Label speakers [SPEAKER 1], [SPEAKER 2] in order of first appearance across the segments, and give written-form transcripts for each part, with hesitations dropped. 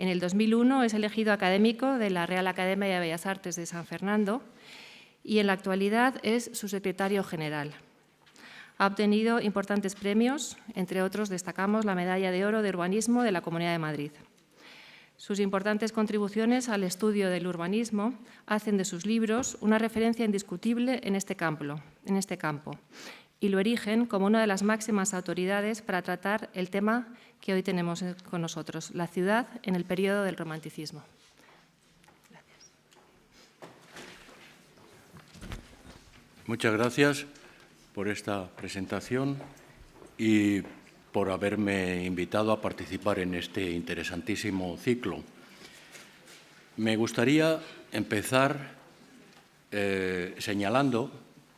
[SPEAKER 1] En el 2001 es elegido académico de la Real Academia de Bellas Artes de San Fernando y en la actualidad es su secretario general. Ha obtenido importantes premios, entre otros destacamos la Medalla de Oro de Urbanismo de la Comunidad de Madrid. Sus importantes contribuciones al estudio del urbanismo hacen de sus libros una referencia indiscutible en este campo y lo erigen como una de las máximas autoridades para tratar el tema que hoy tenemos con nosotros, la ciudad en el periodo del romanticismo.
[SPEAKER 2] Gracias. Muchas gracias por esta presentación y por haberme invitado a participar en este interesantísimo ciclo. Me gustaría empezar señalando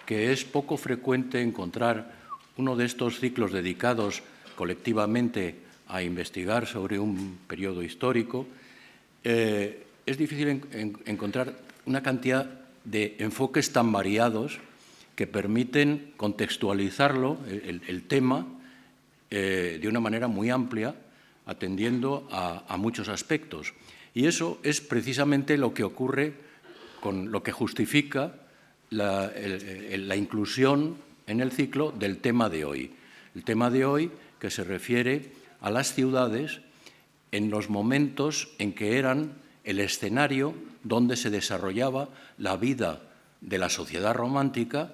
[SPEAKER 2] que es poco frecuente encontrar uno de estos ciclos dedicados colectivamente a investigar sobre un periodo histórico. Es difícil encontrar una cantidad de enfoques tan variados que permiten contextualizarlo, el tema, de una manera muy amplia, atendiendo a muchos aspectos. Y eso es precisamente lo que ocurre con lo que justifica la inclusión en el ciclo del tema de hoy. El tema de hoy que se refiere a las ciudades en los momentos en que eran el escenario donde se desarrollaba la vida de la sociedad romántica,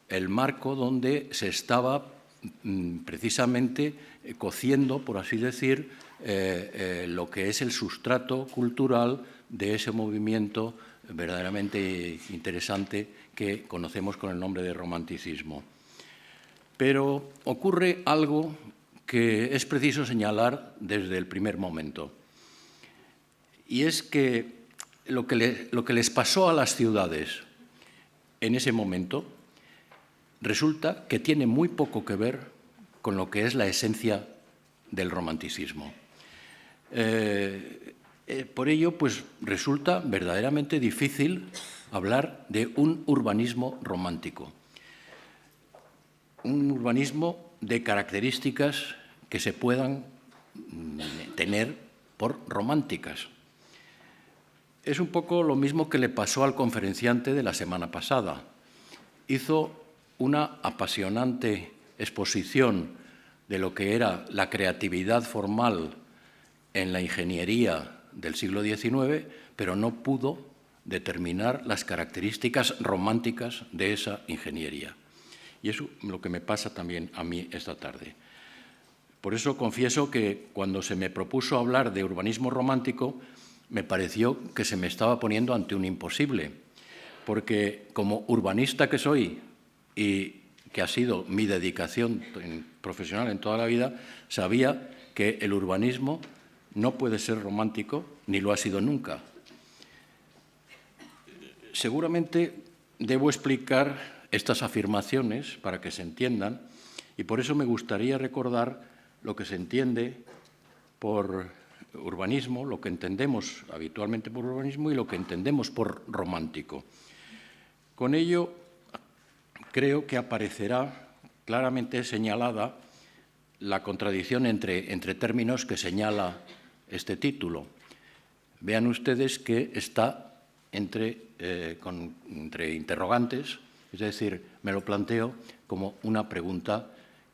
[SPEAKER 2] el marco donde se estaba precisamente cociendo, por así decir, lo que es el sustrato cultural de ese movimiento verdaderamente interesante que conocemos con el nombre de romanticismo. Pero ocurre algo que es preciso señalar desde el primer momento, y es que lo que les pasó a las ciudades en ese momento resulta que tiene muy poco que ver con lo que es la esencia del romanticismo. Por ello, pues, resulta verdaderamente difícil hablar de un urbanismo romántico. Un urbanismo de características que se puedan tener por románticas. Es un poco lo mismo que le pasó al conferenciante de la semana pasada. Hizo una apasionante exposición de lo que era la creatividad formal en la ingeniería del siglo XIX, pero no pudo determinar las características románticas de esa ingeniería. Y eso es lo que me pasa también a mí esta tarde. Por eso confieso que cuando se me propuso hablar de urbanismo romántico, me pareció que se me estaba poniendo ante un imposible, porque como urbanista que soy y que ha sido mi dedicación profesional en toda la vida, sabía que el urbanismo no puede ser romántico ni lo ha sido nunca. Seguramente debo explicar estas afirmaciones para que se entiendan y por eso me gustaría recordar lo que se entiende por urbanismo, lo que entendemos habitualmente por urbanismo y lo que entendemos por romántico. Con ello, creo que aparecerá claramente señalada la contradicción entre términos que señala este título. Vean ustedes que está entre interrogantes, es decir, me lo planteo como una pregunta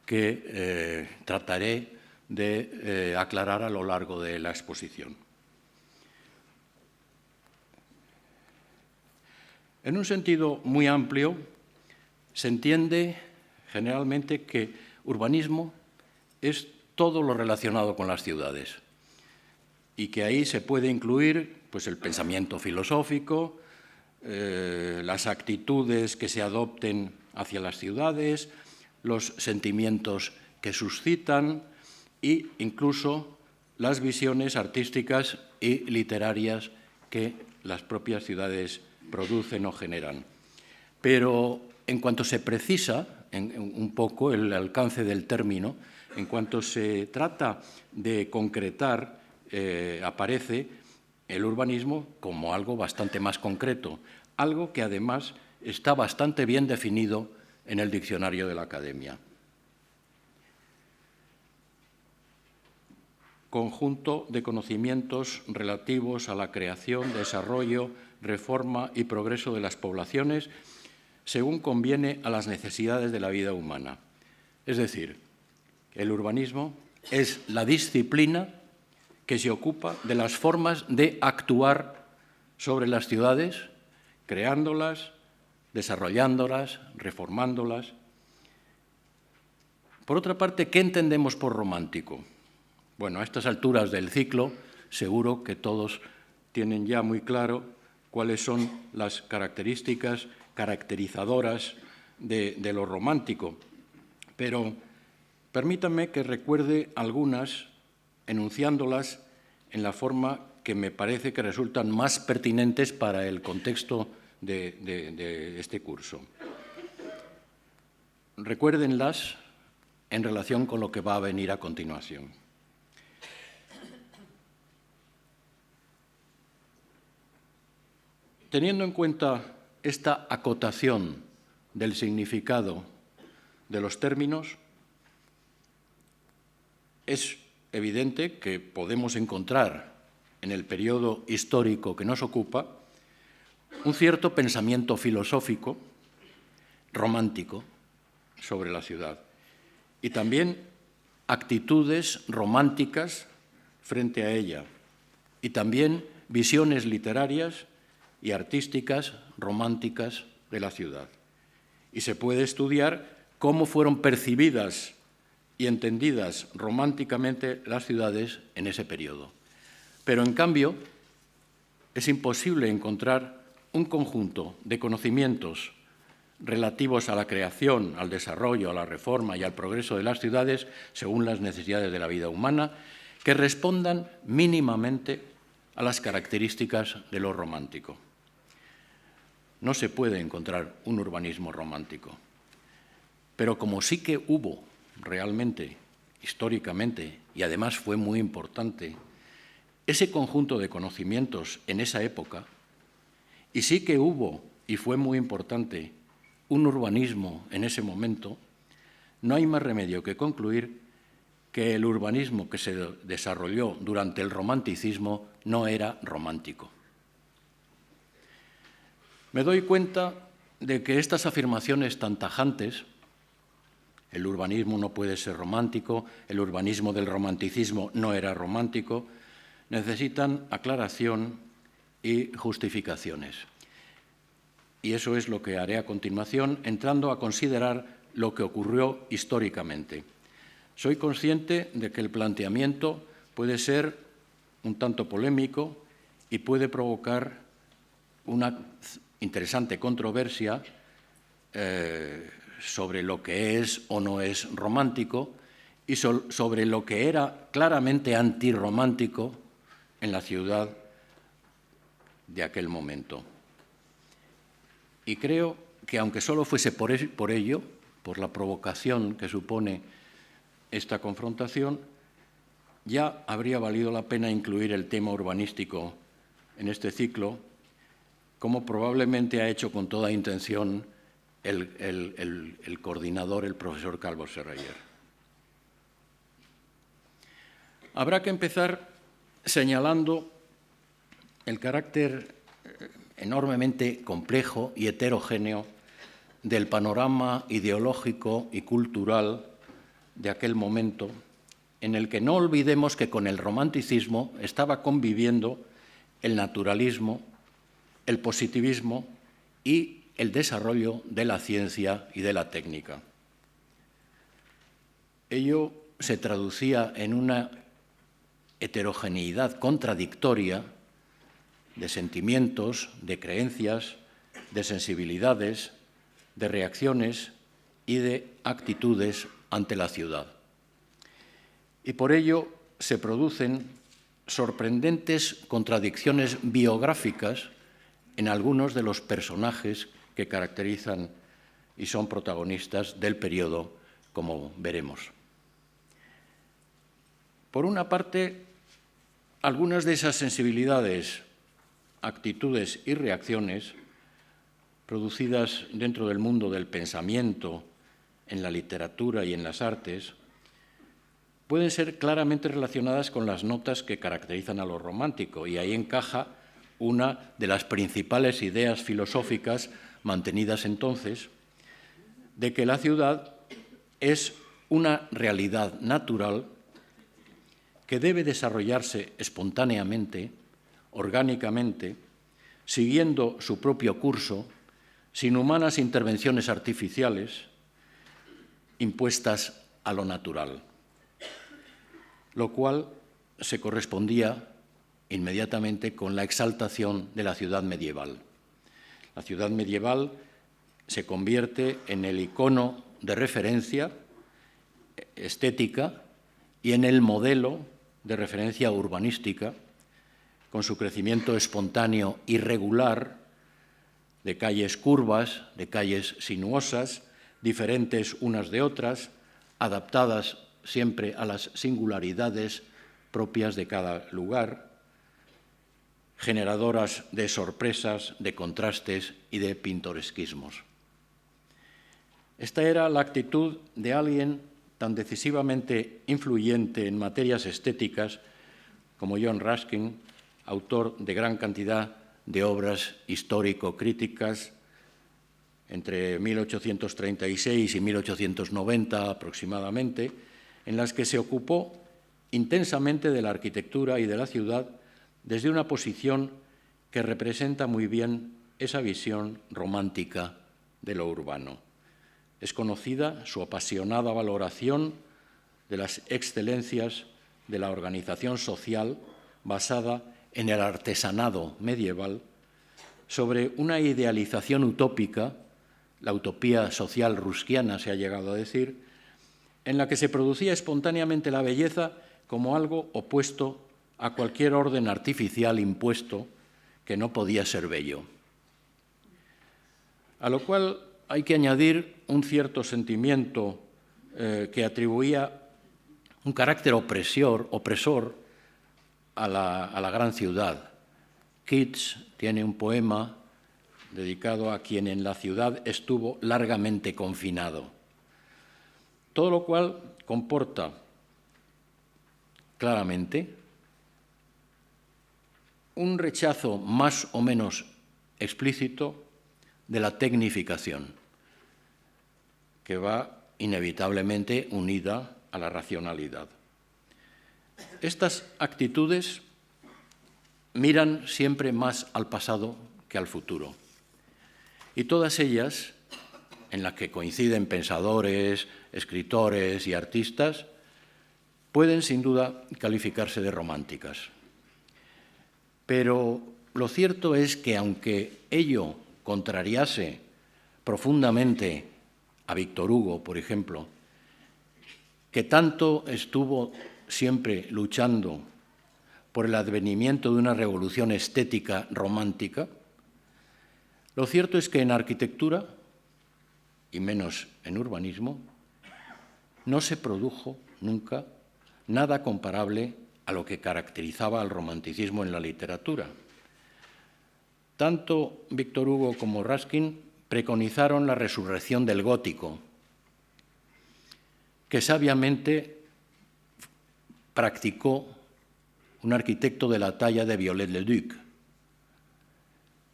[SPEAKER 2] que trataré de aclarar a lo largo de la exposición. En un sentido muy amplio, se entiende generalmente que urbanismo es todo lo relacionado con las ciudades y que ahí se puede incluir pues, el pensamiento filosófico, las actitudes que se adopten hacia las ciudades, los sentimientos que suscitan e incluso las visiones artísticas y literarias que las propias ciudades producen o generan. Pero en cuanto se precisa un poco el alcance del término, en cuanto se trata de concretar, aparece el urbanismo como algo bastante más concreto, algo que además está bastante bien definido en el diccionario de la Academia. conjunto de conocimientos relativos a la creación, desarrollo, reforma y progreso de las poblaciones según conviene a las necesidades de la vida humana. Es decir, el urbanismo es la disciplina que se ocupa de las formas de actuar sobre las ciudades, creándolas, desarrollándolas, reformándolas. Por otra parte, ¿qué entendemos por romántico? Bueno, a estas alturas del ciclo, seguro que todos tienen ya muy claro cuáles son las características caracterizadoras de lo romántico. Pero permítanme que recuerde algunas, enunciándolas en la forma que me parece que resultan más pertinentes para el contexto de este curso. Recuérdenlas en relación con lo que va a venir a continuación. Teniendo en cuenta esta acotación del significado de los términos, es evidente que podemos encontrar en el periodo histórico que nos ocupa un cierto pensamiento filosófico, romántico, sobre la ciudad y también actitudes románticas frente a ella y también visiones literarias y artísticas románticas de la ciudad. Y se puede estudiar cómo fueron percibidas y entendidas románticamente las ciudades en ese periodo. Pero, en cambio, es imposible encontrar un conjunto de conocimientos relativos a la creación, al desarrollo, a la reforma y al progreso de las ciudades según las necesidades de la vida humana que respondan mínimamente a las características de lo romántico. No se puede encontrar un urbanismo romántico, pero como sí que hubo realmente, históricamente, y además fue muy importante, ese conjunto de conocimientos en esa época, y sí que hubo, y fue muy importante, un urbanismo en ese momento, no hay más remedio que concluir que el urbanismo que se desarrolló durante el romanticismo no era romántico. Me doy cuenta de que estas afirmaciones tan tajantes, el urbanismo no puede ser romántico, el urbanismo del romanticismo no era romántico, necesitan aclaración y justificaciones. Y eso es lo que haré a continuación, entrando a considerar lo que ocurrió históricamente. Soy consciente de que el planteamiento puede ser un tanto polémico y puede provocar una interesante controversia sobre lo que es o no es romántico y sobre lo que era claramente antirromántico en la ciudad de aquel momento. Y creo que, aunque solo fuese por ello, por la provocación que supone esta confrontación, ya habría valido la pena incluir el tema urbanístico en este ciclo, como probablemente ha hecho con toda intención el coordinador, el profesor Calvo Serrayer. Habrá que empezar señalando el carácter enormemente complejo y heterogéneo del panorama ideológico y cultural de aquel momento, en el que no olvidemos que con el romanticismo estaba conviviendo el naturalismo, el positivismo y el desarrollo de la ciencia y de la técnica. Ello se traducía en una heterogeneidad contradictoria de sentimientos, de creencias, de sensibilidades, de reacciones y de actitudes ante la ciudad. Y por ello se producen sorprendentes contradicciones biográficas en algunos de los personajes que caracterizan y son protagonistas del periodo, como veremos. Por una parte, algunas de esas sensibilidades, actitudes y reacciones producidas dentro del mundo del pensamiento, en la literatura y en las artes, pueden ser claramente relacionadas con las notas que caracterizan a lo romántico, y ahí encaja una de las principales ideas filosóficas mantenidas entonces, de que la ciudad es una realidad natural que debe desarrollarse espontáneamente, orgánicamente, siguiendo su propio curso, sin humanas intervenciones artificiales impuestas a lo natural, lo cual se correspondía inmediatamente con la exaltación de la ciudad medieval. La ciudad medieval se convierte en el icono de referencia estética y en el modelo de referencia urbanística, con su crecimiento espontáneo y regular, de calles curvas, de calles sinuosas, diferentes unas de otras, adaptadas siempre a las singularidades propias de cada lugar, generadoras de sorpresas, de contrastes y de pintoresquismos. Esta era la actitud de alguien tan decisivamente influyente en materias estéticas como John Ruskin, autor de gran cantidad de obras histórico-críticas entre 1836 y 1890 aproximadamente, en las que se ocupó intensamente de la arquitectura y de la ciudad desde una posición que representa muy bien esa visión romántica de lo urbano. Es conocida su apasionada valoración de las excelencias de la organización social basada en el artesanado medieval, sobre una idealización utópica, la utopía social ruskiana se ha llegado a decir, en la que se producía espontáneamente la belleza como algo opuesto a cualquier orden artificial impuesto que no podía ser bello. A lo cual hay que añadir un cierto sentimiento que atribuía un carácter opresor a la gran ciudad. Keats tiene un poema dedicado a quien en la ciudad estuvo largamente confinado. Todo lo cual comporta claramente un rechazo más o menos explícito de la tecnificación, que va inevitablemente unida a la racionalidad. Estas actitudes miran siempre más al pasado que al futuro, y todas ellas, en las que coinciden pensadores, escritores y artistas, pueden sin duda calificarse de románticas. Pero lo cierto es que aunque ello contrariase profundamente a Víctor Hugo, por ejemplo, que tanto estuvo siempre luchando por el advenimiento de una revolución estética romántica, lo cierto es que en arquitectura, y menos en urbanismo, no se produjo nunca nada comparable a lo que caracterizaba al romanticismo en la literatura. Tanto Víctor Hugo como Ruskin preconizaron la resurrección del gótico, que sabiamente practicó un arquitecto de la talla de Viollet-le-Duc,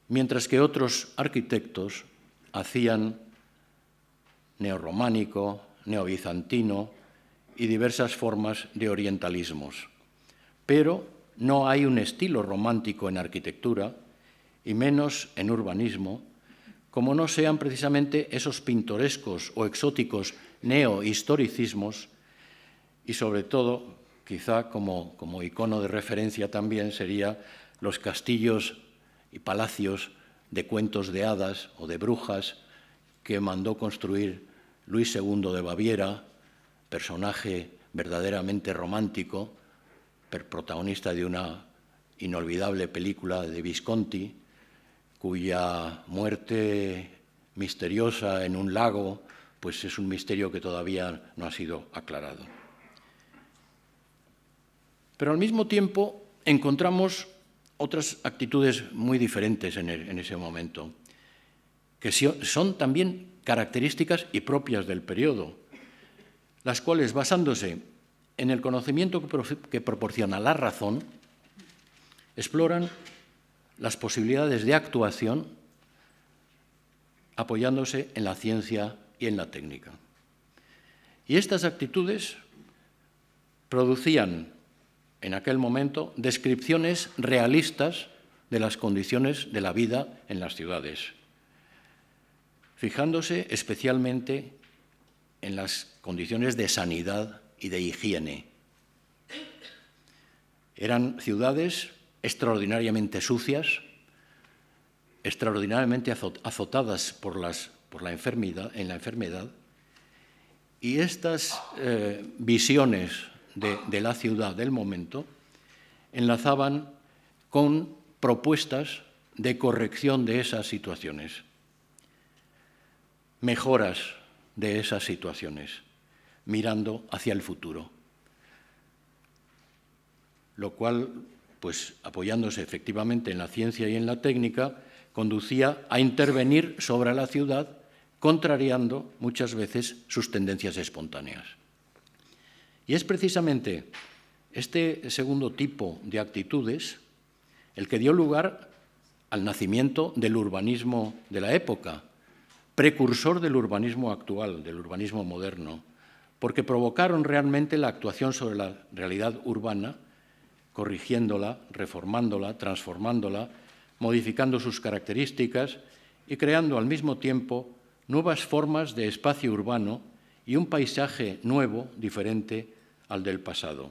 [SPEAKER 2] mientras que otros arquitectos hacían neorrománico, neobizantino y diversas formas de orientalismos. Pero no hay un estilo romántico en arquitectura, y menos en urbanismo, como no sean precisamente esos pintorescos o exóticos neohistoricismos, y sobre todo, quizá como icono de referencia también sería los castillos y palacios de cuentos de hadas o de brujas que mandó construir Luis II de Baviera, personaje verdaderamente romántico, protagonista de una inolvidable película de Visconti, cuya muerte misteriosa en un lago pues es un misterio que todavía no ha sido aclarado. Pero al mismo tiempo encontramos otras actitudes muy diferentes en ese momento, que son también características y propias del periodo, las cuales, basándose en el conocimiento que proporciona la razón, exploran las posibilidades de actuación apoyándose en la ciencia y en la técnica. Y estas actitudes producían en aquel momento descripciones realistas de las condiciones de la vida en las ciudades, fijándose especialmente en las condiciones de sanidad y de higiene. Eran ciudades extraordinariamente sucias, extraordinariamente azotadas por la enfermedad, y estas visiones de la ciudad del momento enlazaban con propuestas de corrección de esas situaciones, mejoras de esas situaciones, mirando hacia el futuro. Lo cual, pues apoyándose efectivamente en la ciencia y en la técnica, conducía a intervenir sobre la ciudad, contrariando muchas veces sus tendencias espontáneas. Y es precisamente este segundo tipo de actitudes el que dio lugar al nacimiento del urbanismo de la época, precursor del urbanismo actual, del urbanismo moderno, porque provocaron realmente la actuación sobre la realidad urbana, corrigiéndola, reformándola, transformándola, modificando sus características y creando al mismo tiempo nuevas formas de espacio urbano y un paisaje nuevo, diferente al del pasado.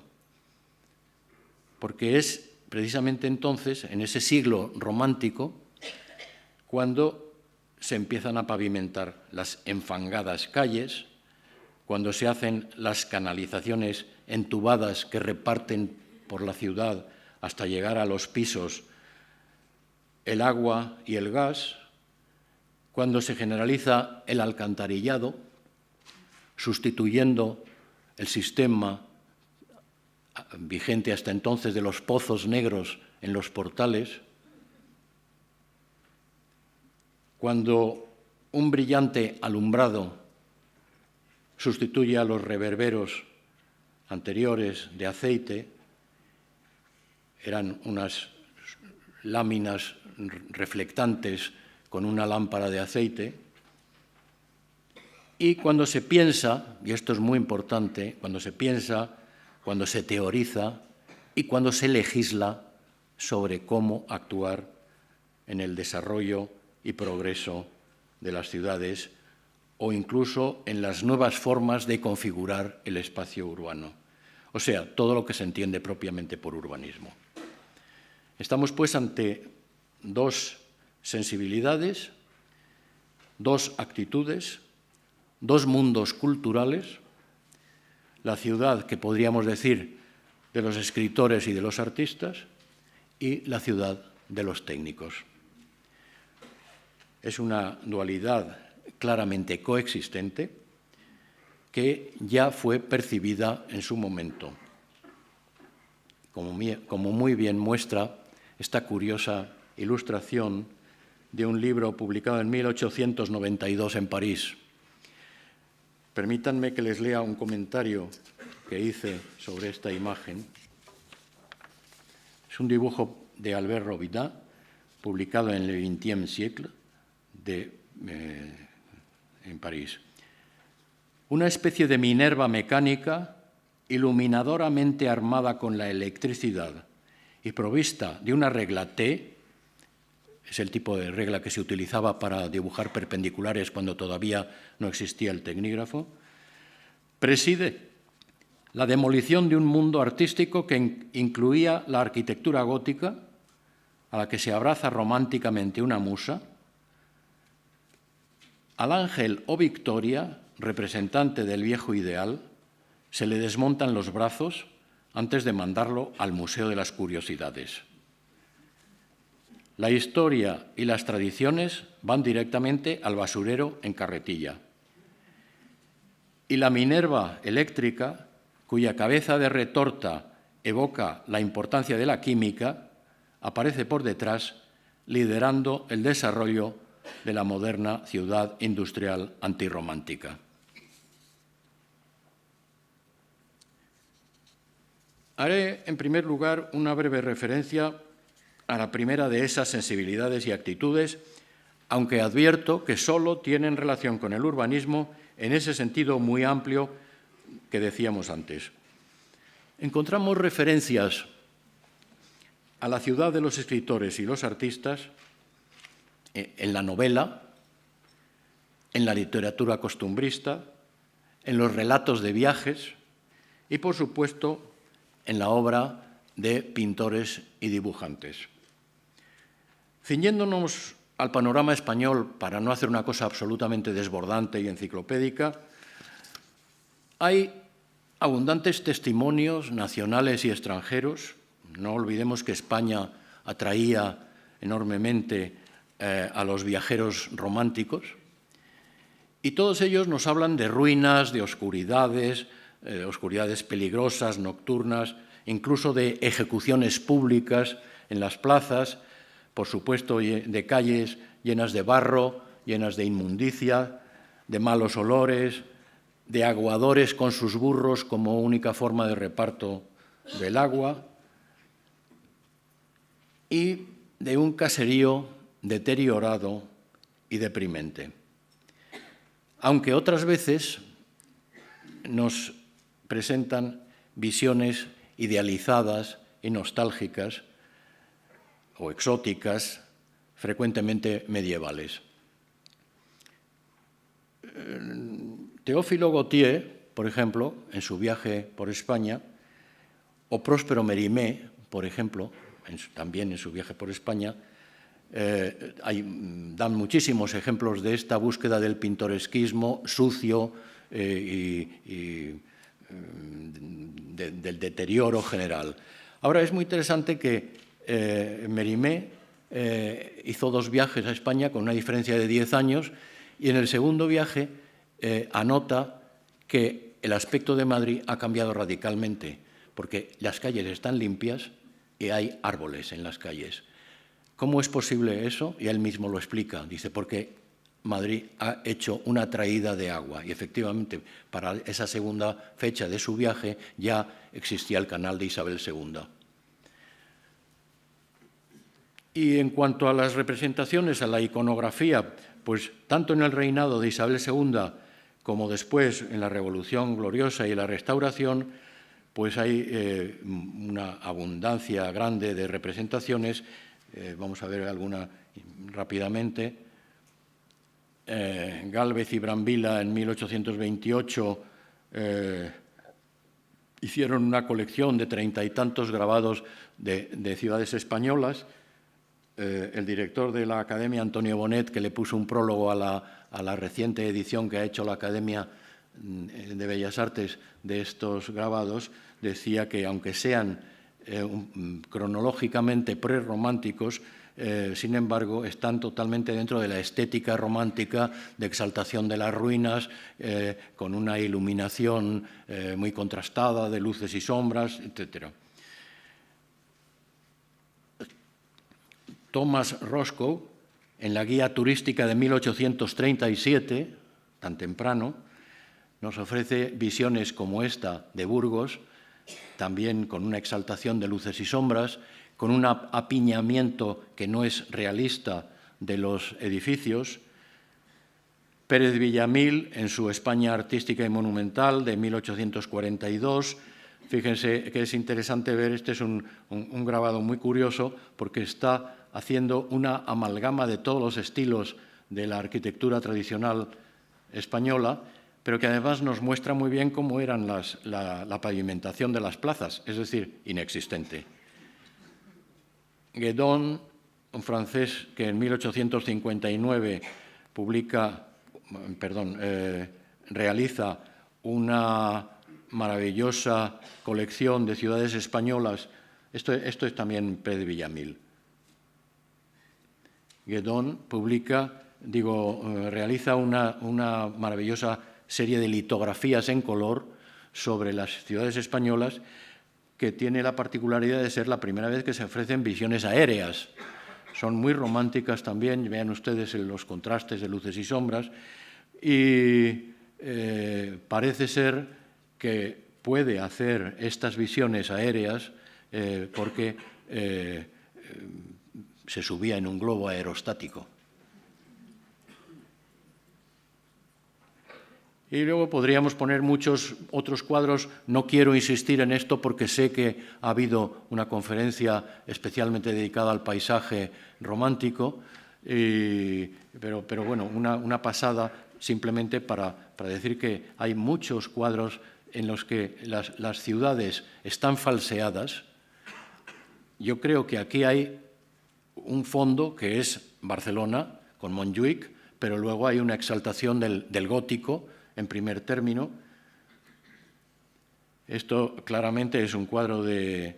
[SPEAKER 2] Porque es precisamente entonces, en ese siglo romántico, cuando se empiezan a pavimentar las enfangadas calles, cuando se hacen las canalizaciones entubadas que reparten por la ciudad hasta llegar a los pisos el agua y el gas, cuando se generaliza el alcantarillado, sustituyendo el sistema vigente hasta entonces de los pozos negros en los portales, cuando un brillante alumbrado sustituye a los reverberos anteriores de aceite, eran unas láminas reflectantes con una lámpara de aceite, y cuando se piensa, y esto es muy importante, cuando se piensa, cuando se teoriza y cuando se legisla sobre cómo actuar en el desarrollo y progreso de las ciudades o incluso en las nuevas formas de configurar el espacio urbano. O sea, todo lo que se entiende propiamente por urbanismo. Estamos, pues, ante dos sensibilidades, dos actitudes, dos mundos culturales, la ciudad, que podríamos decir, de los escritores y de los artistas, y la ciudad de los técnicos. Es una dualidad claramente coexistente que ya fue percibida en su momento, como muy bien muestra esta curiosa ilustración de un libro publicado en 1892 en París. Permítanme que les lea un comentario que hice sobre esta imagen. Es un dibujo de Albert Robida, publicado en Le XXe siècle, en París. Una especie de Minerva mecánica, iluminadoramente armada con la electricidad y provista de una regla T, es el tipo de regla que se utilizaba para dibujar perpendiculares cuando todavía no existía el tecnígrafo, preside la demolición de un mundo artístico que incluía la arquitectura gótica, a la que se abraza románticamente una musa, al ángel o Victoria, representante del viejo ideal, se le desmontan los brazos antes de mandarlo al Museo de las Curiosidades. La historia y las tradiciones van directamente al basurero en carretilla. Y la Minerva eléctrica, cuya cabeza de retorta evoca la importancia de la química, aparece por detrás, liderando el desarrollo de la moderna ciudad industrial antirromántica. Haré, en primer lugar, una breve referencia a la primera de esas sensibilidades y actitudes, aunque advierto que solo tienen relación con el urbanismo en ese sentido muy amplio que decíamos antes. Encontramos referencias a la ciudad de los escritores y los artistas en la novela, en la literatura costumbrista, en los relatos de viajes y, por supuesto, en la obra de pintores y dibujantes. Ciñéndonos al panorama español, para no hacer una cosa absolutamente desbordante y enciclopédica, hay abundantes testimonios nacionales y extranjeros. No olvidemos que España atraía enormemente a los viajeros románticos, y todos ellos nos hablan de ruinas, de oscuridades peligrosas, nocturnas, incluso de ejecuciones públicas en las plazas, por supuesto de calles llenas de barro, llenas de inmundicia, de malos olores, de aguadores con sus burros como única forma de reparto del agua, y de un caserío deteriorado y deprimente. Aunque otras veces nos presentan visiones idealizadas y nostálgicas o exóticas, frecuentemente medievales. Teófilo Gautier, por ejemplo, en su viaje por España, o Próspero Mérimée, por ejemplo, también en su viaje por España, dan muchísimos ejemplos de esta búsqueda del pintoresquismo sucio y del deterioro general. Ahora, es muy interesante que Mérimée hizo 2 viajes a España con una diferencia de 10 años y en el segundo viaje anota que el aspecto de Madrid ha cambiado radicalmente porque las calles están limpias y hay árboles en las calles. ¿Cómo es posible eso? Y él mismo lo explica. Dice, porque Madrid ha hecho una traída de agua y efectivamente para esa segunda fecha de su viaje ya existía el canal de Isabel II. Y en cuanto a las representaciones, a la iconografía, pues tanto en el reinado de Isabel II como después en la Revolución Gloriosa y la Restauración, pues hay una abundancia grande de representaciones. Vamos a ver alguna rápidamente. Gálvez y Brambila en 1828 hicieron una colección de 30 y tantos grabados de ciudades españolas. El director de la Academia, Antonio Bonet, que le puso un prólogo a la reciente edición que ha hecho la Academia de Bellas Artes de estos grabados, decía que aunque sean cronológicamente prerrománticos, sin embargo, están totalmente dentro de la estética romántica de exaltación de las ruinas, con una iluminación muy contrastada de luces y sombras, etc. Thomas Roscoe, en la guía turística de 1837, tan temprano, nos ofrece visiones como esta de Burgos, también con una exaltación de luces y sombras, con un apiñamiento que no es realista de los edificios. Pérez Villamil, en su España artística y monumental de 1842, fíjense que es interesante ver, este es un grabado muy curioso porque está haciendo una amalgama de todos los estilos de la arquitectura tradicional española, pero que además nos muestra muy bien cómo eran la pavimentación de las plazas, es decir, inexistente. Guédon, un francés que en 1859 realiza una maravillosa colección de ciudades españolas. Esto es también Pérez Villamil. Guédon realiza una maravillosa serie de litografías en color sobre las ciudades españolas, que tiene la particularidad de ser la primera vez que se ofrecen visiones aéreas. Son muy románticas también, vean ustedes los contrastes de luces y sombras, y parece ser que puede hacer estas visiones aéreas porque se subía en un globo aerostático. Y luego podríamos poner muchos otros cuadros. No quiero insistir en esto porque sé que ha habido una conferencia especialmente dedicada al paisaje romántico, pero bueno, una pasada simplemente para decir que hay muchos cuadros en los que las ciudades están falseadas. Yo creo que aquí hay un fondo que es Barcelona, con Montjuïc, pero luego hay una exaltación del gótico, en primer término. Esto claramente es un cuadro de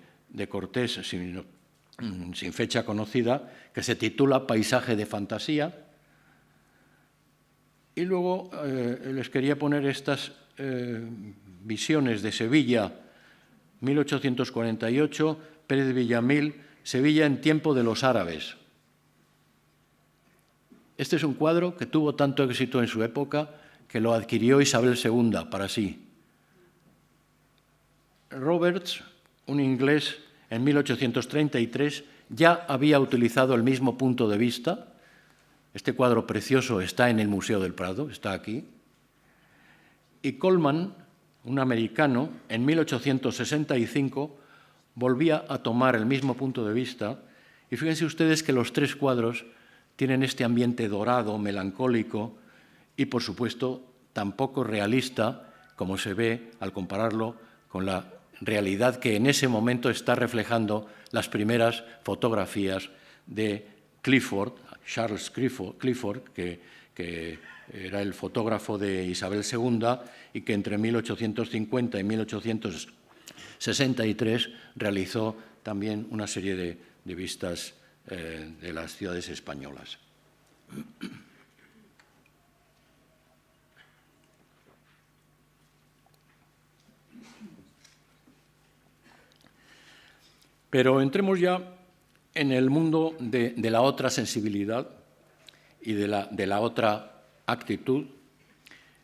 [SPEAKER 2] Cortés sin fecha conocida, que se titula Paisaje de fantasía. Y luego les quería poner estas visiones de Sevilla, 1848, Pérez Villamil, Sevilla en tiempo de los árabes. Este es un cuadro que tuvo tanto éxito en su época que lo adquirió Isabel II para sí. Roberts, un inglés, en 1833 ya había utilizado el mismo punto de vista. Este cuadro precioso está en el Museo del Prado, está aquí. Y Coleman, un americano, en 1865 volvía a tomar el mismo punto de vista. Y fíjense ustedes que los tres cuadros tienen este ambiente dorado, melancólico, y, por supuesto, tan poco realista como se ve al compararlo con la realidad que en ese momento está reflejando las primeras fotografías de Clifford, Charles Clifford, que era el fotógrafo de Isabel II y que entre 1850 y 1863 realizó también una serie de vistas de las ciudades españolas. Pero entremos ya en el mundo de la otra sensibilidad y de la otra actitud,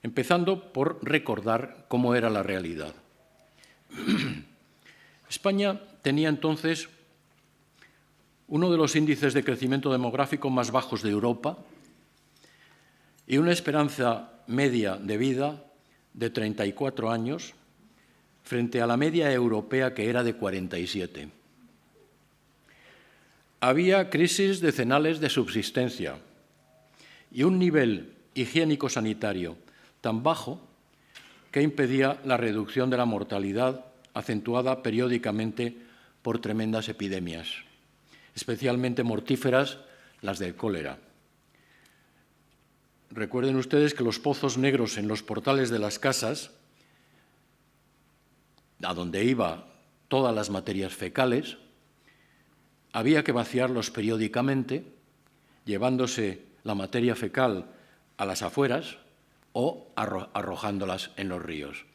[SPEAKER 2] empezando por recordar cómo era la realidad. España tenía entonces uno de los índices de crecimiento demográfico más bajos de Europa y una esperanza media de vida de 34 años frente a la media europea, que era de 47. Había crisis decenales de subsistencia y un nivel higiénico-sanitario tan bajo que impedía la reducción de la mortalidad, acentuada periódicamente por tremendas epidemias, especialmente mortíferas, las del cólera. Recuerden ustedes que los pozos negros en los portales de las casas, a donde iban todas las materias fecales, había que vaciarlos periódicamente, llevándose la materia fecal a las afueras o arrojándolas en los ríos.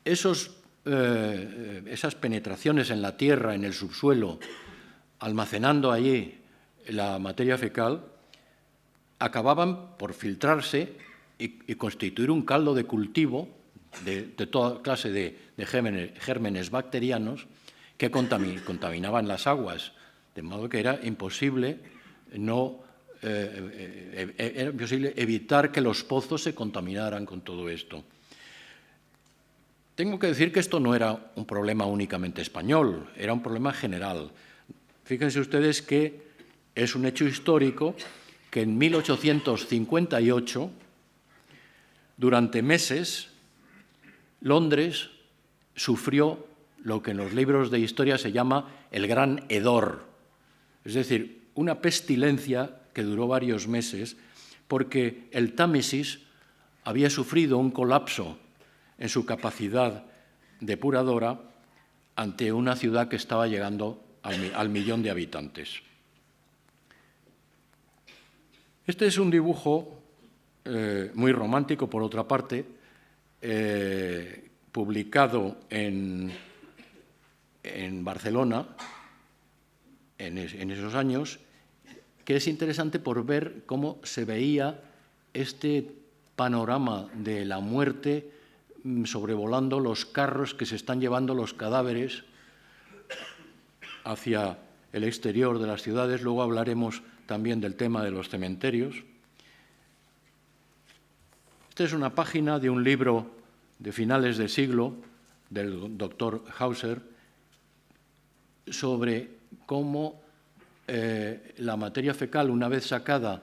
[SPEAKER 2] Esas penetraciones en la tierra, en el subsuelo, almacenando allí la materia fecal, acababan por filtrarse y constituir un caldo de cultivo de toda clase de gérmenes bacterianos que contaminaban las aguas, de modo que era imposible evitar que los pozos se contaminaran con todo esto. Tengo que decir que esto no era un problema únicamente español, era un problema general. Fíjense ustedes que es un hecho histórico que en 1858, durante meses, Londres sufrió lo que en los libros de historia se llama el Gran Hedor, es decir, una pestilencia que duró varios meses porque el Támesis había sufrido un colapso en su capacidad depuradora ante una ciudad que estaba llegando al 1.000.000 de habitantes. Este es un dibujo muy romántico, por otra parte, publicado en Barcelona en esos años, que es interesante por ver cómo se veía este panorama de la muerte sobrevolando los carros que se están llevando los cadáveres hacia el exterior de las ciudades. Luego hablaremos también del tema de los cementerios. Esta es una página de un libro de finales de siglo del doctor Hauser sobre cómo la materia fecal, una vez sacada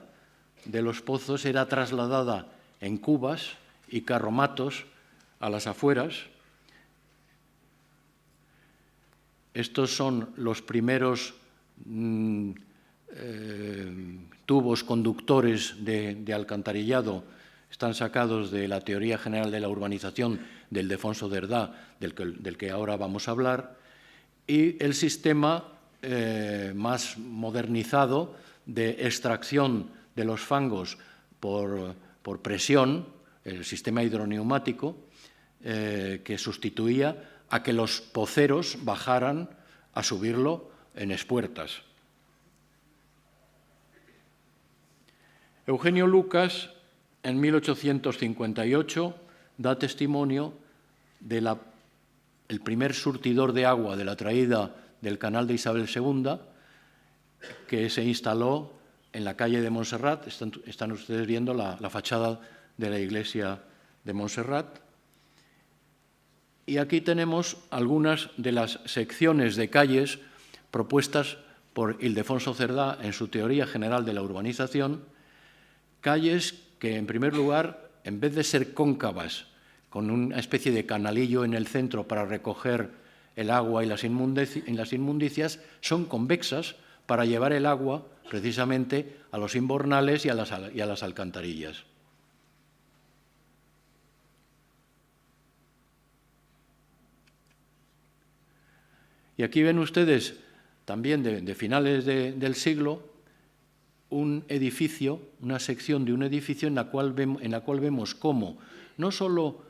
[SPEAKER 2] de los pozos, era trasladada en cubas y carromatos a las afueras. Estos son los primeros tubos conductores de alcantarillado. Están sacados de la teoría general de la urbanización del Ildefonso Cerdá, del que ahora vamos a hablar, y el sistema más modernizado de extracción de los fangos por presión, el sistema hidroneumático, que sustituía a que los poceros bajaran a subirlo en espuertas. Eugenio Lucas, en 1858, da testimonio del primer surtidor de agua de la traída del canal de Isabel II, que se instaló en la calle de Montserrat. Están ustedes viendo la fachada de la iglesia de Montserrat. Y aquí tenemos algunas de las secciones de calles propuestas por Ildefonso Cerdá en su teoría general de la urbanización, calles que, en primer lugar, en vez de ser cóncavas, con una especie de canalillo en el centro para recoger el agua y las inmundicias, son convexas para llevar el agua precisamente a los invernales y a las alcantarillas. Y aquí ven ustedes, también de finales del siglo, un edificio, una sección de un edificio en la cual vemos cómo no solo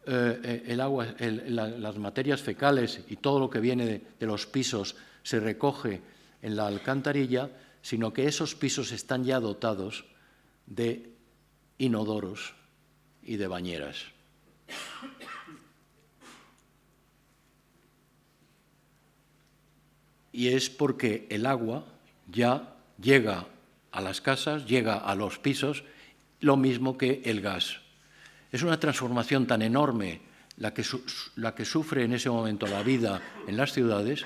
[SPEAKER 2] el agua, las materias fecales y todo lo que viene de los pisos se recoge en la alcantarilla, sino que esos pisos están ya dotados de inodoros y de bañeras. Y es porque el agua ya llega a las casas, llega a los pisos, lo mismo que el gas. Es una transformación tan enorme la que sufre en ese momento la vida en las ciudades.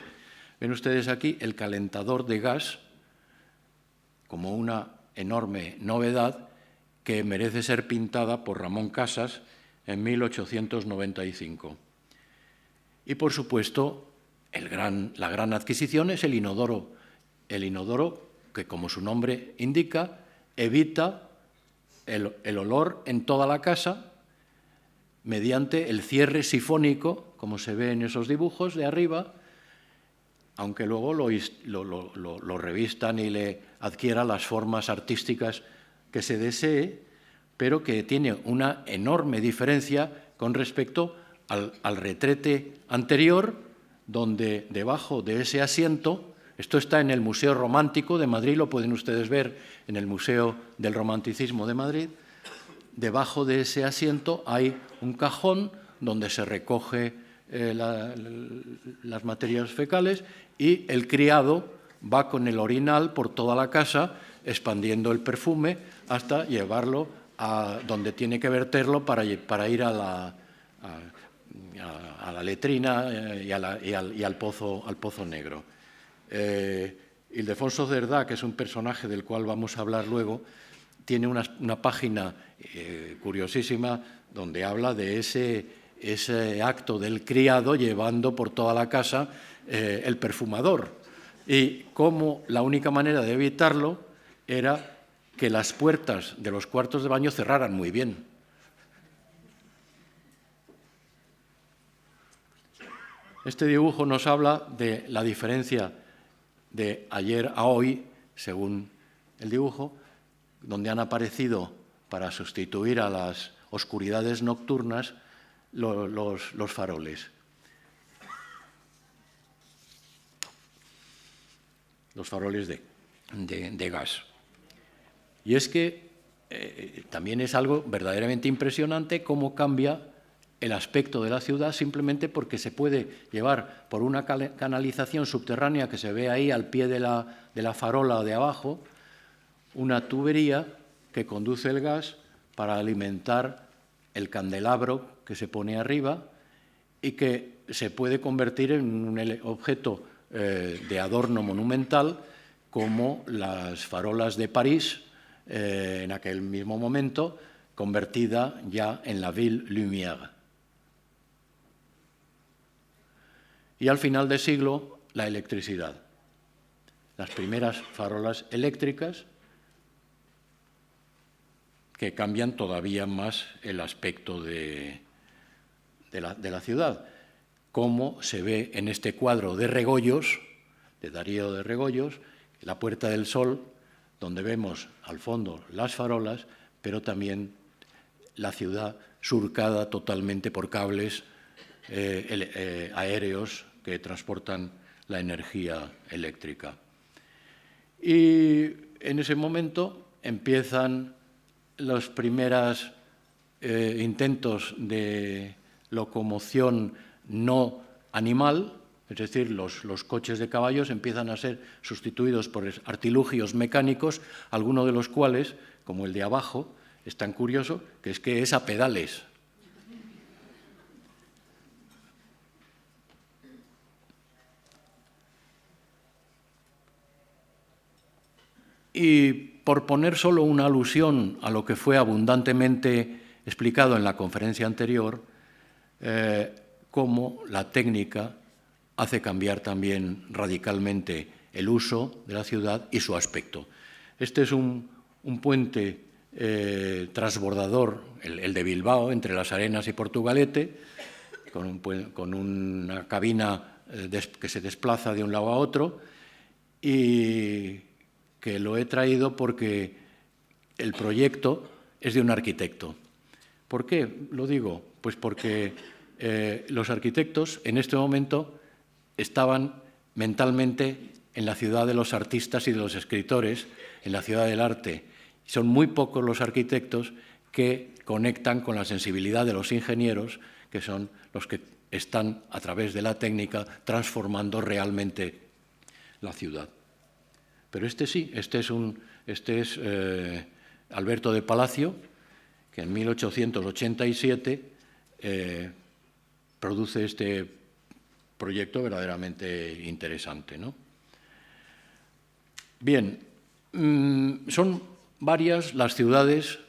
[SPEAKER 2] Ven ustedes aquí el calentador de gas como una enorme novedad que merece ser pintada por Ramón Casas en 1895. Y, por supuesto, la gran adquisición es el inodoro. El inodoro que, como su nombre indica, evita el olor en toda la casa mediante el cierre sifónico, como se ve en esos dibujos de arriba, aunque luego lo revistan y le adquiera las formas artísticas que se desee, pero que tiene una enorme diferencia con respecto al retrete anterior, donde debajo de ese asiento, esto está en el Museo Romántico de Madrid, lo pueden ustedes ver en el Museo del Romanticismo de Madrid, debajo de ese asiento hay un cajón donde se recoge las materias fecales y el criado va con el orinal por toda la casa expandiendo el perfume hasta llevarlo a donde tiene que verterlo para ir a la letrina y al pozo negro. Ildefonso Cerdá, que es un personaje del cual vamos a hablar luego, tiene una página curiosísima donde habla de ese acto del criado llevando por toda la casa el perfumador y cómo la única manera de evitarlo era que las puertas de los cuartos de baño cerraran muy bien. Este dibujo nos habla de la diferencia de ayer a hoy, según el dibujo, donde han aparecido para sustituir a las oscuridades nocturnas los faroles. Los faroles de gas. Y es que también es algo verdaderamente impresionante cómo cambia el aspecto de la ciudad simplemente porque se puede llevar por una canalización subterránea que se ve ahí al pie de la farola de abajo, una tubería que conduce el gas para alimentar el candelabro que se pone arriba y que se puede convertir en un objeto de adorno monumental como las farolas de París en aquel mismo momento, convertida ya en la Ville Lumière. Y al final del siglo, la electricidad. Las primeras farolas eléctricas que cambian todavía más el aspecto de la ciudad, como se ve en este cuadro de Regoyos, de Darío de Regoyos, la Puerta del Sol, donde vemos al fondo las farolas, pero también la ciudad surcada totalmente por cables aéreos que transportan la energía eléctrica. Y en ese momento empiezan los primeros intentos de locomoción no animal, es decir, los coches de caballos empiezan a ser sustituidos por artilugios mecánicos, algunos de los cuales, como el de abajo, es tan curioso que es a pedales. Y por poner solo una alusión a lo que fue abundantemente explicado en la conferencia anterior, cómo la técnica hace cambiar también radicalmente el uso de la ciudad y su aspecto. Este es un puente transbordador, el de Bilbao, entre Las Arenas y Portugalete, con una cabina que se desplaza de un lado a otro, y que lo he traído porque el proyecto es de un arquitecto. ¿Por qué lo digo? Pues porque los arquitectos en este momento estaban mentalmente en la ciudad de los artistas y de los escritores, en la ciudad del arte. Son muy pocos los arquitectos que conectan con la sensibilidad de los ingenieros, que son los que están, a través de la técnica, transformando realmente la ciudad. Pero este sí, este es Alberto de Palacio, que en 1887 produce este proyecto verdaderamente interesante, ¿no? Bien, son varias las ciudades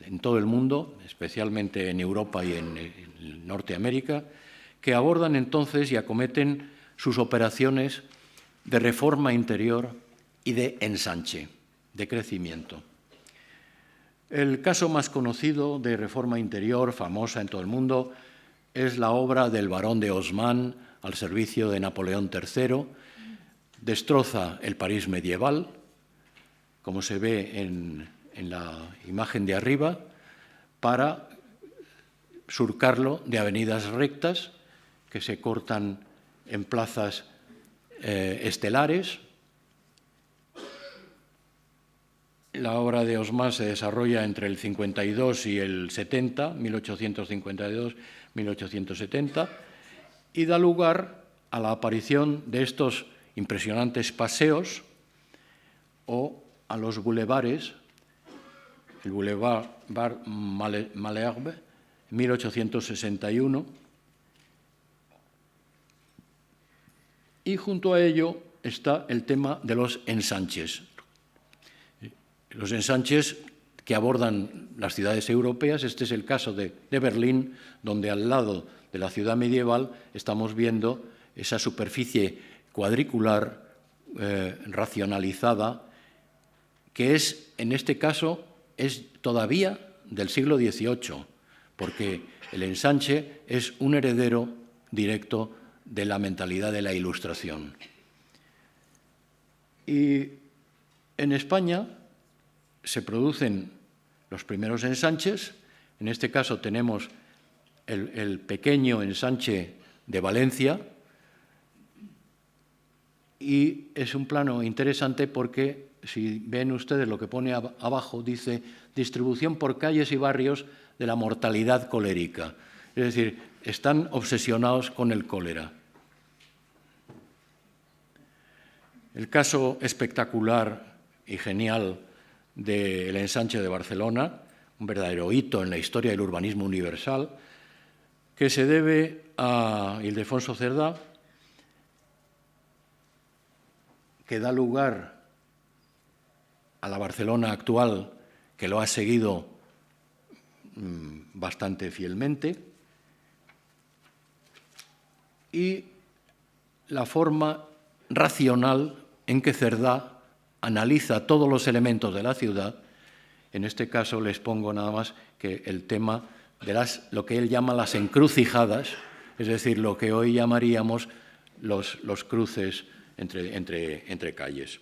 [SPEAKER 2] en todo el mundo, especialmente en Europa y en Norteamérica, que abordan entonces y acometen sus operaciones de reforma interior y de ensanche, de crecimiento. El caso más conocido de reforma interior, famosa en todo el mundo, es la obra del barón de Haussmann al servicio de Napoleón III. Destroza el París medieval, como se ve en la imagen de arriba, para surcarlo de avenidas rectas que se cortan en plazas estelares. La obra de Haussmann se desarrolla entre el 52 y el 70, 1852-1870, y da lugar a la aparición de estos impresionantes paseos o a los bulevares, el Boulevard Malherbe, 1861, y junto a ello está el tema de los ensanches. Los ensanches que abordan las ciudades europeas. Este es el caso de Berlín, donde al lado de la ciudad medieval estamos viendo esa superficie cuadricular racionalizada, que es, en este caso, es todavía del siglo XVIII, porque el ensanche es un heredero directo de la mentalidad de la Ilustración. Y en España se producen los primeros ensanches. En este caso tenemos el pequeño ensanche de Valencia, y es un plano interesante porque, si ven ustedes lo que pone abajo, dice distribución por calles y barrios de la mortalidad colérica. Es decir, están obsesionados con el cólera. El caso espectacular y genial del ensanche de Barcelona, un verdadero hito en la historia del urbanismo universal, que se debe a Ildefonso Cerdá, que da lugar a la Barcelona actual, que lo ha seguido bastante fielmente, y la forma racional en que Cerdá analiza todos los elementos de la ciudad. En este caso les pongo nada más que el tema de lo que él llama las encrucijadas, es decir, lo que hoy llamaríamos los cruces entre calles.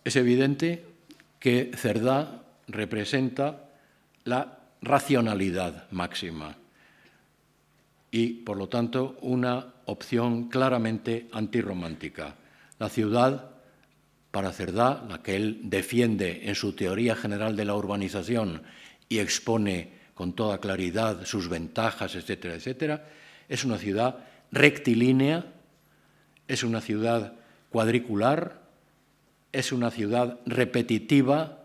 [SPEAKER 2] Es evidente que Cerdá representa la racionalidad máxima y, por lo tanto, una opción claramente antirromántica. La ciudad, para Cerdá, la que él defiende en su teoría general de la urbanización y expone con toda claridad sus ventajas, etcétera, etcétera, es una ciudad rectilínea, es una ciudad cuadricular, es una ciudad repetitiva,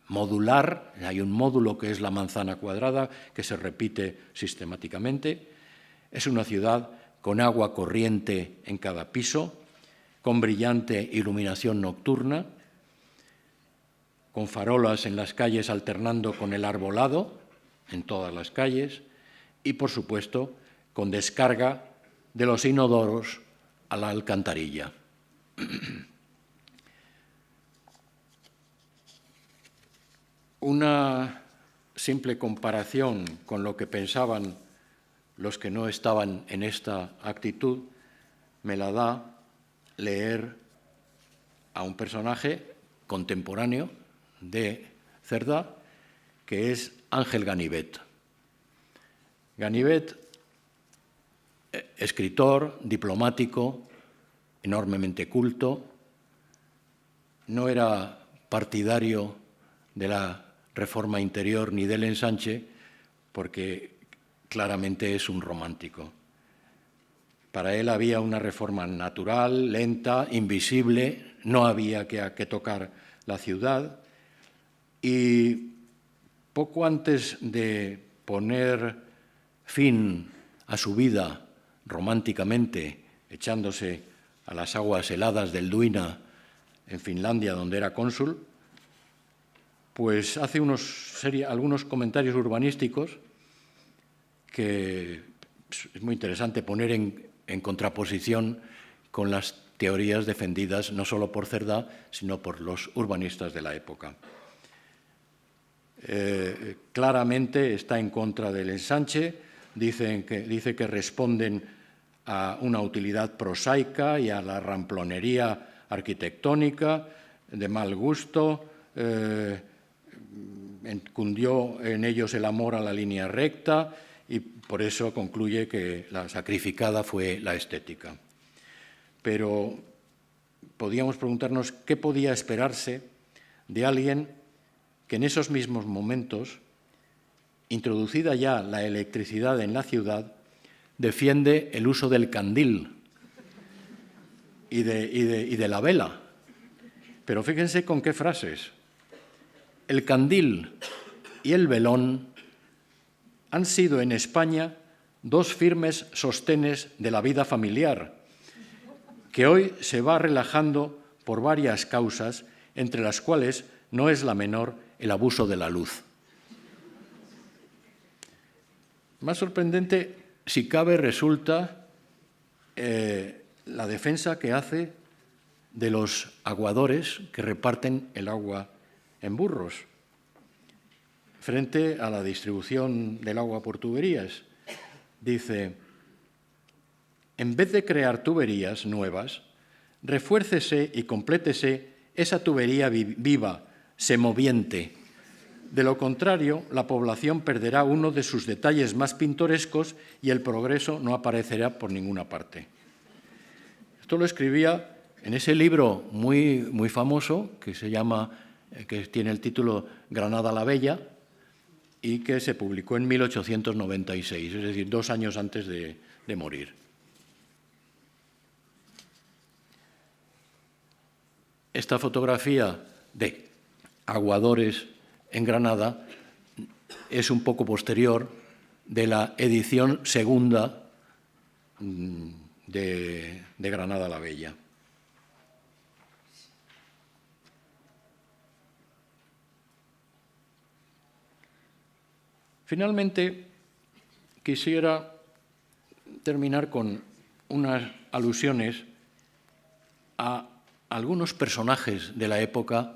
[SPEAKER 2] modular, hay un módulo que es la manzana cuadrada que se repite sistemáticamente, es una ciudad con agua corriente en cada piso, con brillante iluminación nocturna, con farolas en las calles alternando con el arbolado en todas las calles y, por supuesto, con descarga de los inodoros a la alcantarilla. Una simple comparación con lo que pensaban los que no estaban en esta actitud me la da leer a un personaje contemporáneo de Cerdá, que es Ángel Ganivet. Ganivet, escritor, diplomático, enormemente culto, no era partidario de la reforma interior ni del ensanche, porque claramente es un romántico. Para él había una reforma natural, lenta, invisible, no había que tocar la ciudad, y poco antes de poner fin a su vida románticamente, echándose a las aguas heladas del Duina en Finlandia, donde era cónsul, pues hace algunos comentarios urbanísticos que es muy interesante poner en contraposición con las teorías defendidas no solo por Cerdá, sino por los urbanistas de la época. Claramente está en contra del ensanche, dice que responden a una utilidad prosaica y a la ramplonería arquitectónica de mal gusto, cundió en ellos el amor a la línea recta y por eso concluye que la sacrificada fue la estética. Pero podíamos preguntarnos qué podía esperarse de alguien que en esos mismos momentos, introducida ya la electricidad en la ciudad, defiende el uso del candil y de la vela. Pero fíjense con qué frases. El candil y el velón han sido en España dos firmes sostenes de la vida familiar, que hoy se va relajando por varias causas, entre las cuales no es la menor el abuso de la luz. Más sorprendente, si cabe, resulta la defensa que hace de los aguadores que reparten el agua en burros frente a la distribución del agua por tuberías. Dice, en vez de crear tuberías nuevas, refuércese y complétese esa tubería viva, semoviente. De lo contrario, la población perderá uno de sus detalles más pintorescos y el progreso no aparecerá por ninguna parte. Esto lo escribía en ese libro muy famoso que se llama que tiene el título Granada la Bella y que se publicó en 1896, es decir, 2 años antes de morir. Esta fotografía de Aguadores en Granada es un poco posterior de la edición segunda de Granada la Bella. Finalmente, quisiera terminar con unas alusiones a algunos personajes de la época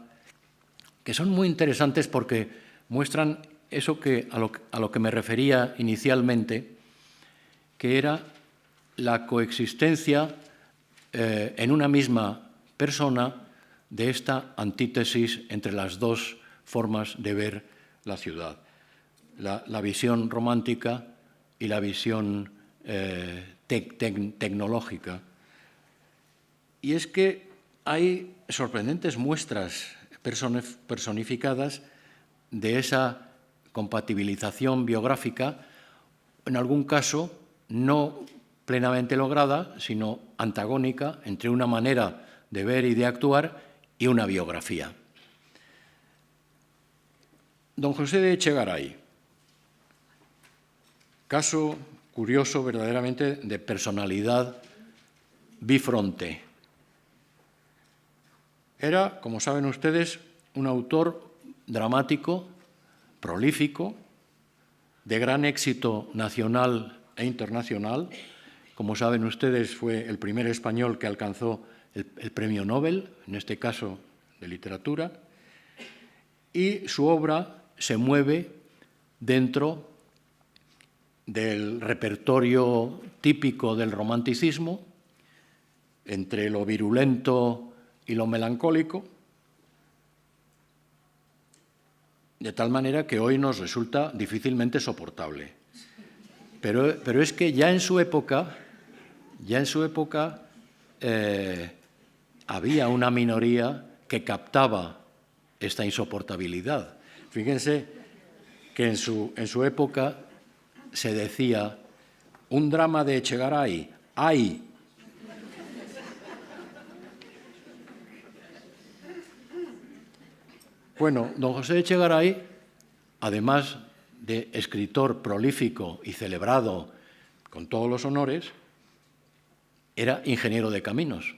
[SPEAKER 2] que son muy interesantes porque muestran eso a lo que me refería inicialmente, que era la coexistencia en una misma persona de esta antítesis entre las dos formas de ver la ciudad, la visión romántica y la visión tecnológica. Y es que hay sorprendentes muestras personificadas de esa compatibilización biográfica, en algún caso no plenamente lograda, sino antagónica entre una manera de ver y de actuar y una biografía. Don José de Echegaray, caso curioso verdaderamente de personalidad bifronte. Era, como saben ustedes, un autor dramático, prolífico, de gran éxito nacional e internacional. Como saben ustedes, fue el primer español que alcanzó el premio Nobel, en este caso de literatura, y su obra se mueve dentro del repertorio típico del romanticismo, entre lo virulento y lo melancólico, de tal manera que hoy nos resulta difícilmente soportable. Pero es que ya en su época había una minoría que captaba esta insoportabilidad. Fíjense que en su época se decía: un drama de Echegaray, ¡ay! Bueno, don José de Echegaray, además de escritor prolífico y celebrado con todos los honores, era ingeniero de caminos.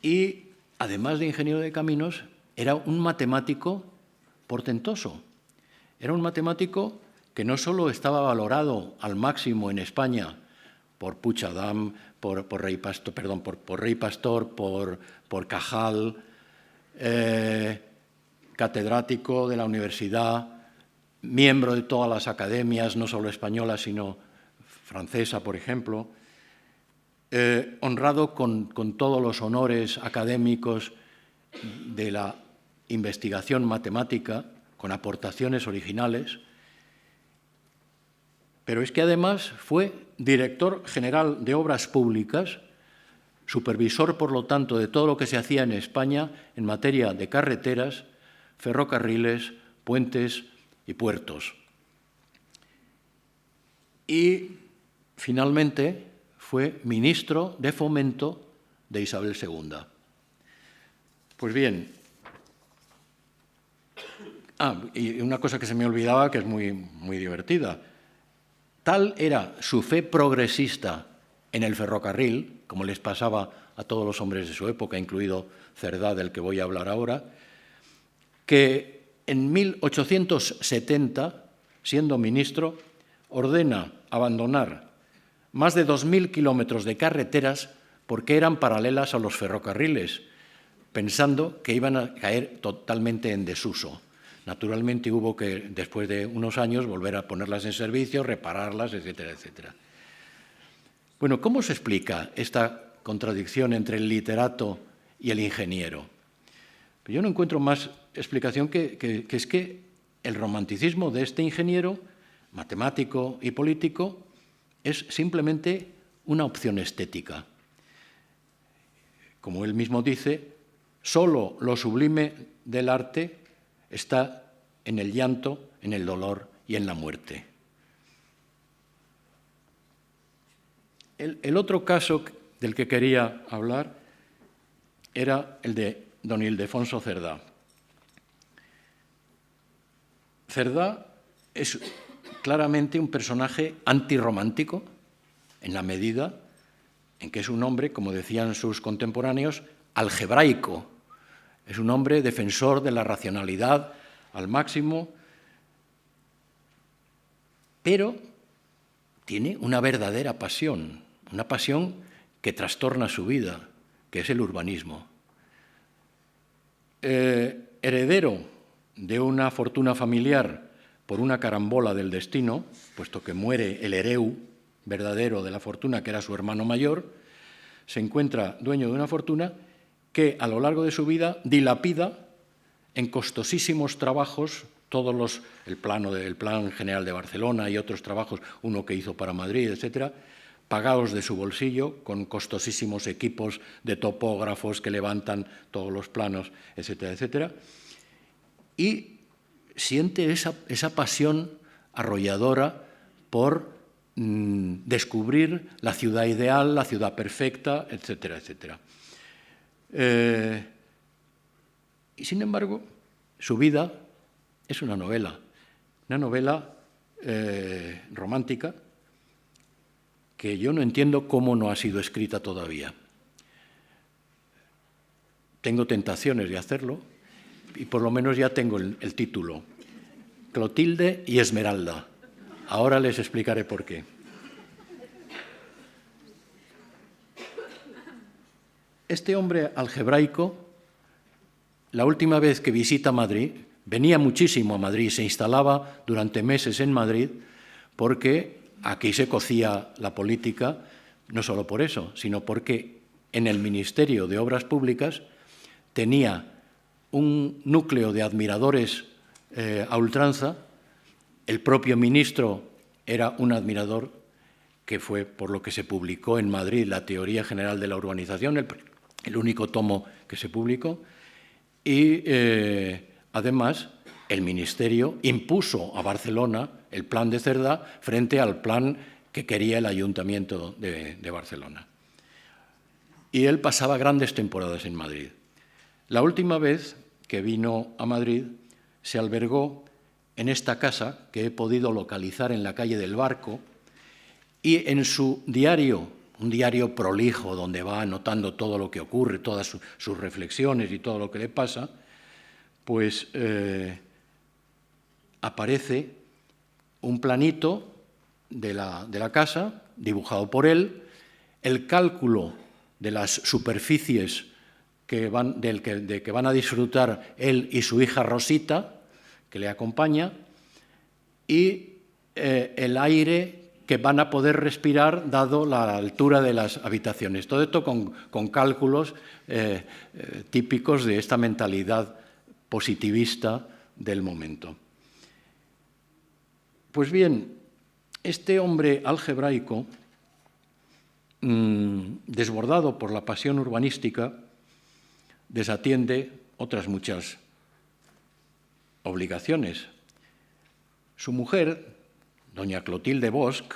[SPEAKER 2] Y, además de ingeniero de caminos, era un matemático portentoso. Era un matemático que no solo estaba valorado al máximo en España por Puigdemont, por Rey Pastor, por Cajal, catedrático de la universidad, miembro de todas las academias, no solo españolas, sino francesa, por ejemplo, honrado con todos los honores académicos de la investigación matemática, con aportaciones originales, pero es que además fue director general de Obras Públicas, supervisor, por lo tanto, de todo lo que se hacía en España en materia de carreteras, ferrocarriles, puentes y puertos. Y, finalmente, fue ministro de Fomento de Isabel II. Pues bien, y una cosa que se me olvidaba, que es muy divertida. Tal era su fe progresista en el ferrocarril, como les pasaba a todos los hombres de su época, incluido Cerdá, del que voy a hablar ahora, que en 1870, siendo ministro, ordena abandonar más de 2.000 kilómetros de carreteras porque eran paralelas a los ferrocarriles, pensando que iban a caer totalmente en desuso. Naturalmente hubo que, después de unos años, volver a ponerlas en servicio, repararlas, etcétera, etcétera. Bueno, ¿cómo se explica esta contradicción entre el literato y el ingeniero? Yo no encuentro más explicación que es que el romanticismo de este ingeniero, matemático y político, es simplemente una opción estética. Como él mismo dice, Solo lo sublime del arte está en el llanto, en el dolor y en la muerte. El otro caso del que quería hablar era el de don Ildefonso Cerdá. Cerdá es claramente un personaje antirromántico en la medida en que es un hombre, como decían sus contemporáneos, algebraico. Es un hombre defensor de la racionalidad al máximo, pero tiene una verdadera pasión, una pasión que trastorna su vida, que es el urbanismo. Heredero de una fortuna familiar por una carambola del destino, puesto que muere el hereu verdadero de la fortuna, que era su hermano mayor, se encuentra dueño de una fortuna que a lo largo de su vida dilapida en costosísimos trabajos, el Plan General de Barcelona y otros trabajos, uno que hizo para Madrid, etcétera, pagados de su bolsillo, con costosísimos equipos de topógrafos que levantan todos los planos, etcétera, etcétera, y siente esa pasión arrolladora por descubrir la ciudad ideal, la ciudad perfecta, etcétera, etcétera. Y sin embargo, su vida es una novela romántica que yo no entiendo cómo no ha sido escrita todavía. Tengo tentaciones de hacerlo y por lo menos ya tengo el título, Clotilde y Esmeralda. Ahora les explicaré por qué. Este hombre algebraico, la última vez que visita Madrid, venía muchísimo a Madrid, se instalaba durante meses en Madrid, porque aquí se cocía la política, no solo por eso, sino porque en el Ministerio de Obras Públicas tenía un núcleo de admiradores a ultranza. El propio ministro era un admirador, que fue por lo que se publicó en Madrid la Teoría General de la Urbanización, el único tomo que se publicó, y además el ministerio impuso a Barcelona el plan de Cerdá frente al plan que quería el Ayuntamiento de Barcelona. Y él pasaba grandes temporadas en Madrid. La última vez que vino a Madrid se albergó en esta casa que he podido localizar en la calle del Barco, y en su diario, un diario prolijo donde va anotando todo lo que ocurre, todas sus reflexiones y todo lo que le pasa, pues aparece un planito de la casa, dibujado por él, el cálculo de las superficies de que van a disfrutar él y su hija Rosita, que le acompaña, y el aire que van a poder respirar dado la altura de las habitaciones. Todo esto con cálculos típicos de esta mentalidad positivista del momento. Pues bien, este hombre algebraico, desbordado por la pasión urbanística, desatiende otras muchas obligaciones. Su mujer, doña Clotilde Bosch,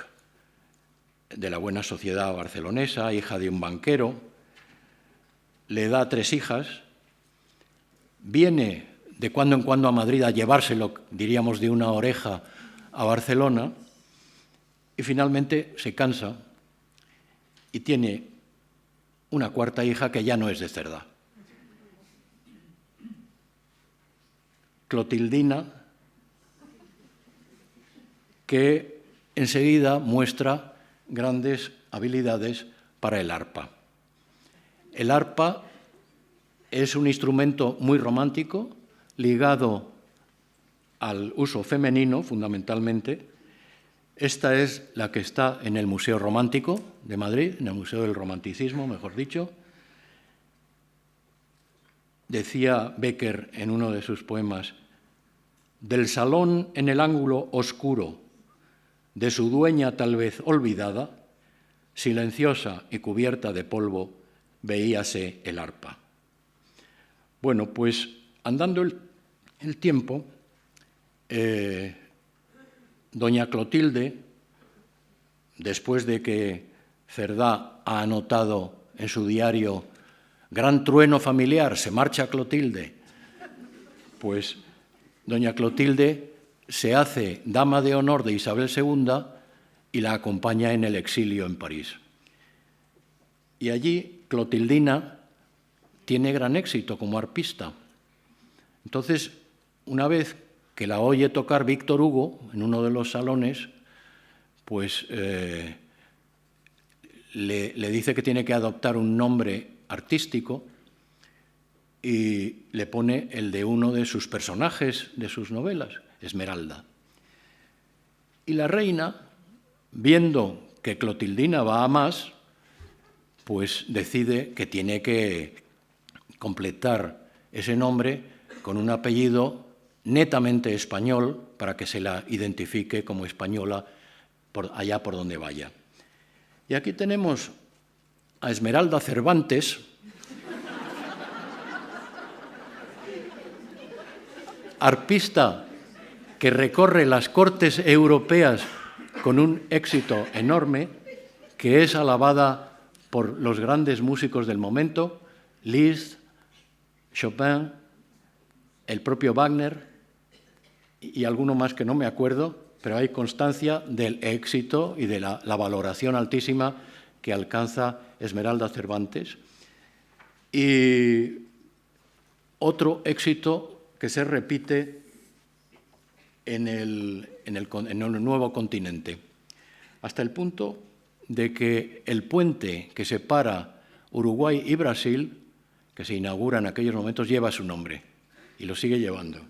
[SPEAKER 2] de la buena sociedad barcelonesa, hija de un banquero, le da 3 hijas, viene de cuando en cuando a Madrid a llevárselo, diríamos, de una oreja a Barcelona, y finalmente se cansa y tiene una 4ª hija que ya no es de Cerdá. Clotildina, que enseguida muestra grandes habilidades para el arpa. El arpa es un instrumento muy romántico, ligado al uso femenino, fundamentalmente. Esta es la que está en el Museo Romántico de Madrid, en el Museo del Romanticismo, mejor dicho. Decía Bécquer en uno de sus poemas: del salón en el ángulo oscuro, de su dueña tal vez olvidada, silenciosa y cubierta de polvo, veíase el arpa. Bueno, pues andando el tiempo, doña Clotilde, después de que Cerdá ha anotado en su diario «Gran trueno familiar, se marcha Clotilde», pues doña Clotilde se hace dama de honor de Isabel II y la acompaña en el exilio en París. Y allí Clotildina tiene gran éxito como arpista. Entonces, una vez que la oye tocar Víctor Hugo en uno de los salones, pues le dice que tiene que adoptar un nombre artístico y le pone el de uno de sus personajes de sus novelas, Esmeralda. Y la reina, viendo que Clotildina va a más, pues decide que tiene que completar ese nombre con un apellido netamente español para que se la identifique como española allá por donde vaya. Y aquí tenemos a Esmeralda Cervantes, arpista que recorre las cortes europeas con un éxito enorme, que es alabada por los grandes músicos del momento, Liszt, Chopin, el propio Wagner y alguno más que no me acuerdo, pero hay constancia del éxito y de la valoración altísima que alcanza Esmeralda Cervantes. Y otro éxito que se repite en el nuevo continente, hasta el punto de que el puente que separa Uruguay y Brasil, que se inaugura en aquellos momentos, lleva su nombre y lo sigue llevando.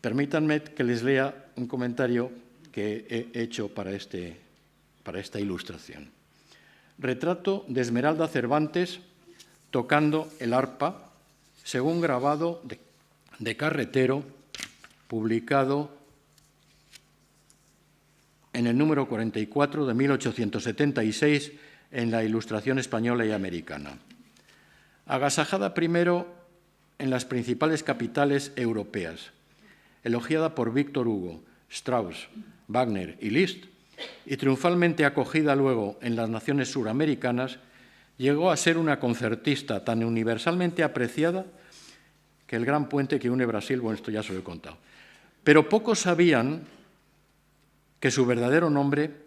[SPEAKER 2] Permítanme que les lea un comentario que he hecho para esta ilustración. Retrato de Esmeralda Cervantes tocando el arpa, según grabado de Carretero, publicado en el número 44 de 1876 en la Ilustración española y americana. Agasajada primero en las principales capitales europeas, elogiada por Víctor Hugo, Strauss, Wagner y Liszt, y triunfalmente acogida luego en las naciones suramericanas, llegó a ser una concertista tan universalmente apreciada que el gran puente que une Brasil, bueno, esto ya se lo he contado. Pero pocos sabían que su verdadero nombre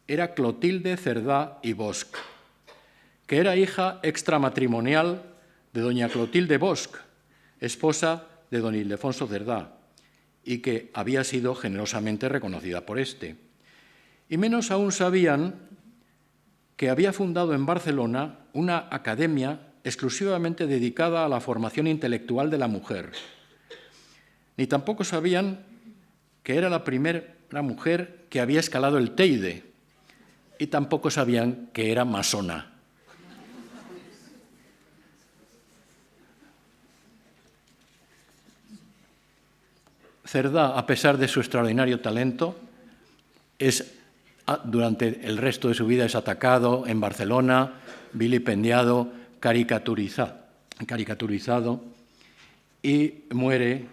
[SPEAKER 2] era Clotilde Cerdá y Bosch, que era hija extramatrimonial de doña Clotilde Bosch, esposa de don Ildefonso Cerdá, y que había sido generosamente reconocida por éste. Y menos aún sabían que había fundado en Barcelona una academia exclusivamente dedicada a la formación intelectual de la mujer. Ni tampoco sabían que era la primera mujer que había escalado el Teide, y tampoco sabían que era masona. Cerdá, a pesar de su extraordinario talento, durante el resto de su vida es atacado en Barcelona, vilipendiado, caricaturizado y muere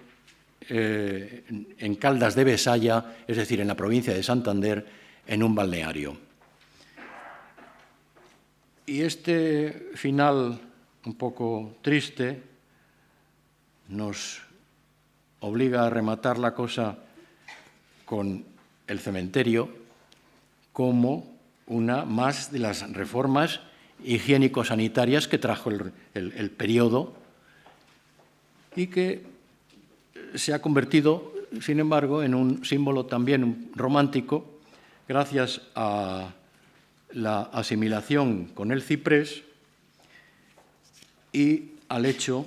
[SPEAKER 2] en Caldas de Besaya, es decir, en la provincia de Santander, en un balneario. Y este final un poco triste nos obliga a rematar la cosa con el cementerio como una más de las reformas higiénico-sanitarias que trajo el periodo y que se ha convertido, sin embargo, en un símbolo también romántico gracias a la asimilación con el ciprés y al hecho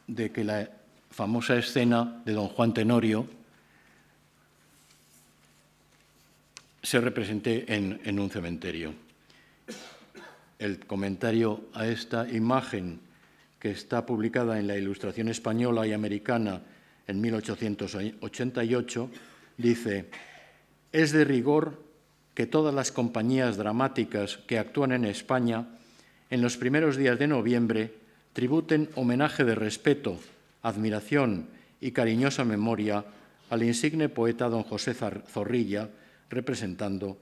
[SPEAKER 2] de que la famosa escena de don Juan Tenorio se represente en un cementerio. El comentario a esta imagen, que está publicada en la Ilustración española y americana en 1888, dice: «Es de rigor que todas las compañías dramáticas que actúan en España en los primeros días de noviembre tributen homenaje de respeto, admiración y cariñosa memoria al insigne poeta don José Zorrilla, representando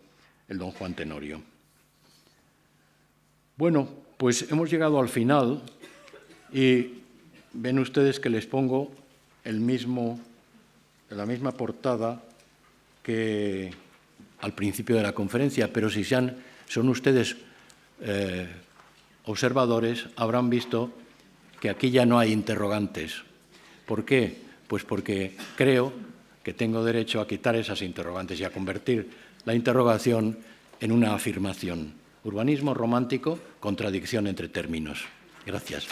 [SPEAKER 2] el don Juan Tenorio. Bueno, pues hemos llegado al final y ven ustedes que les pongo la misma portada que al principio de la conferencia, pero si son ustedes observadores, habrán visto que aquí ya no hay interrogantes. ¿Por qué? Pues porque creo que tengo derecho a quitar esas interrogantes y a convertir la interrogación en una afirmación. Urbanismo romántico, contradicción entre términos. Gracias.